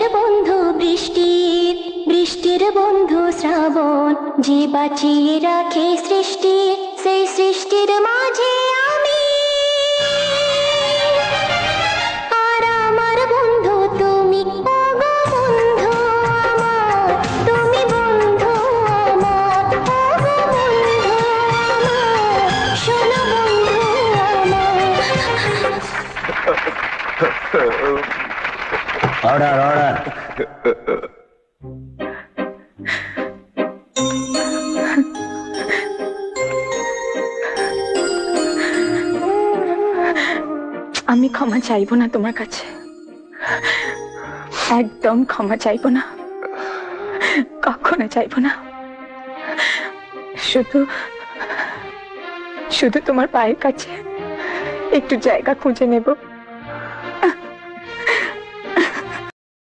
শ্রাবণের বন্ধু বৃষ্টির, বৃষ্টির বন্ধু শ্রাবণ, যে বাঁচিয়ে রাখে সৃষ্টি, সেই সৃষ্টির মাঝে আমি। আর আমার বন্ধু তুমি, ওগো বন্ধু আমার, তুমি বন্ধু আমার, ওগো বন্ধু আমার, শোনো বন্ধু আমার। Order order. আমি ক্ষমা চাইবো না তোমার কাছে, একদম ক্ষমা চাইবো না, কখনো চাইবো না। শুধু শুধু তোমার পায়ের কাছে একটু জায়গা খুঁজে নেব।